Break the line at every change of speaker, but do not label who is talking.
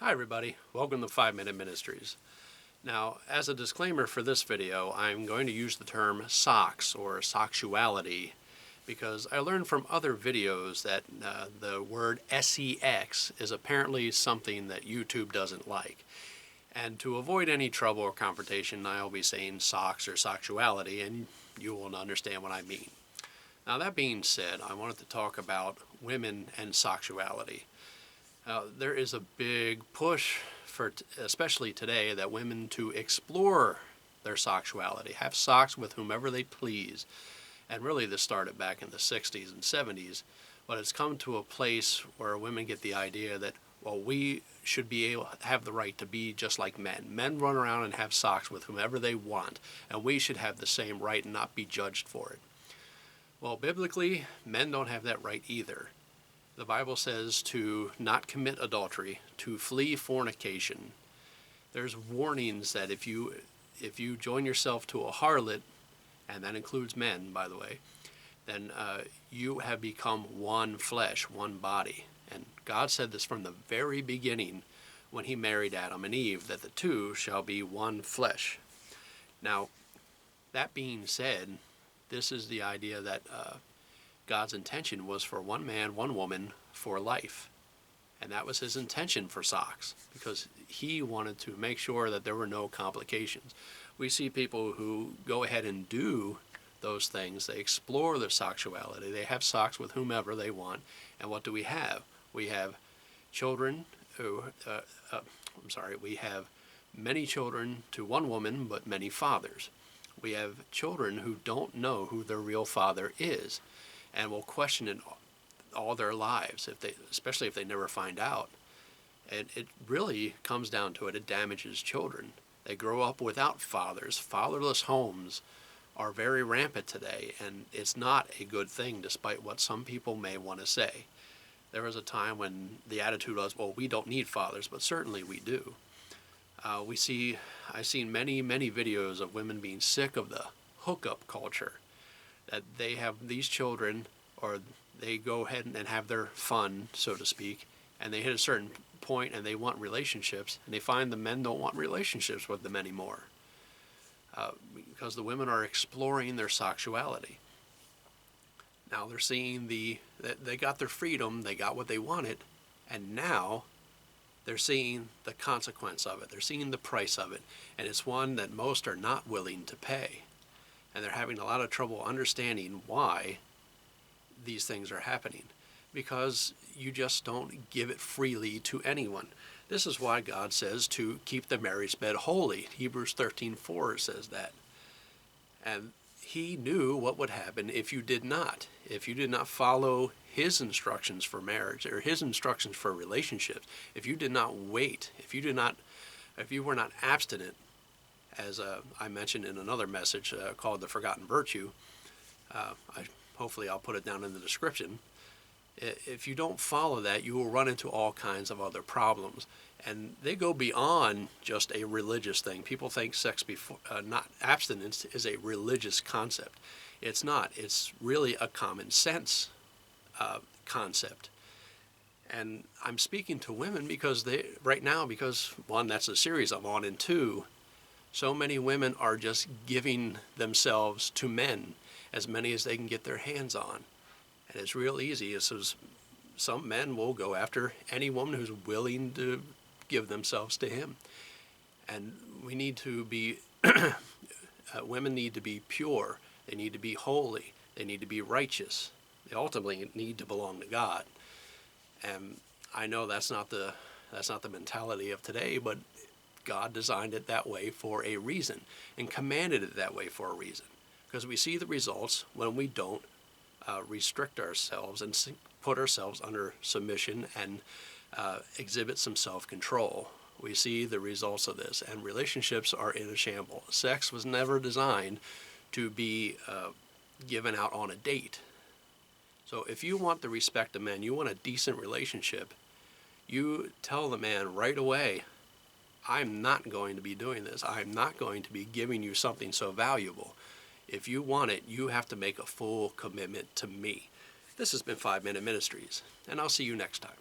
Hi everybody, welcome to 5 Minute Ministries. Now, as a disclaimer for this video, I'm going to use the term sox or Soxuality because I learned from other videos that the word sex is apparently something that YouTube doesn't like. And to avoid any trouble or confrontation, I'll be saying sox or Soxuality, and you will understand what I mean. Now, that being said, I wanted to talk about women and sexuality. There is a big push, especially today, that women to explore their sexuality, have sex with whomever they please. And really this started back in the 60s and 70s, but it's come to a place where women get the idea that, well, we should be able to have the right to be just like men. Men run around and have sex with whomever they want, and we should have the same right and not be judged for it. Well, biblically, men don't have that right either. The Bible says to not commit adultery, to flee fornication. There's warnings that if you join yourself to a harlot, and that includes men, by the way, then you have become one flesh, one body. And God said this from the very beginning when he married Adam and Eve, that the two shall be one flesh. Now, that being said, this is the idea that God's intention was for one man, one woman for life. And that was his intention for sex, because he wanted to make sure that there were no complications. We see people who go ahead and do those things. They explore their sexuality. They have sex with whomever they want. And what do we have? We have children who, we have many children to one woman, but many fathers. We have children who don't know who their real father is, and will question it all their lives, especially if they never find out. And it really comes down to it. It damages children. They grow up without fathers. Fatherless homes are very rampant today, and it's not a good thing, despite what some people may want to say. There was a time when the attitude was, well, we don't need fathers, but certainly we do. I've seen many videos of women being sick of the hookup culture, that they have these children, or they go ahead and have their fun, so to speak, and they hit a certain point and they want relationships, and they find the men don't want relationships with them anymore, because the women are exploring their sexuality. Now they're seeing that they got their freedom, they got what they wanted, and now they're seeing the consequence of it. They're seeing the price of it, and it's one that most are not willing to pay. And they're having a lot of trouble understanding why these things are happening, because you just don't give it freely to anyone. This is why God says to keep the marriage bed holy. Hebrews 13:4 says that. And he knew what would happen if you did not. If you did not follow his instructions for marriage, or his instructions for relationships, if you did not wait, if you were not abstinent, as I mentioned in another message called The Forgotten Virtue, hopefully I'll put it down in the description. If you don't follow that, you will run into all kinds of other problems. And they go beyond just a religious thing. People think not abstinence is a religious concept. It's not. It's really a common sense concept. And I'm speaking to women because one, that's a series I'm on, and two, so many women are just giving themselves to men, as many as they can get their hands on. And it's real easy. Some men will go after any woman who's willing to give themselves to him. And we need to be, women need to be pure. They need to be holy. They need to be righteous. They ultimately need to belong to God. And I know that's not the mentality of today, but God designed it that way for a reason, and commanded it that way for a reason. Because we see the results when we don't restrict ourselves and put ourselves under submission and exhibit some self-control. We see the results of this, and relationships are in a shambles. Sex was never designed to be given out on a date. So if you want the respect of men, you want a decent relationship, you tell the man right away, I'm not going to be doing this. I'm not going to be giving you something so valuable. If you want it, you have to make a full commitment to me. This has been 5 Minute Ministries, and I'll see you next time.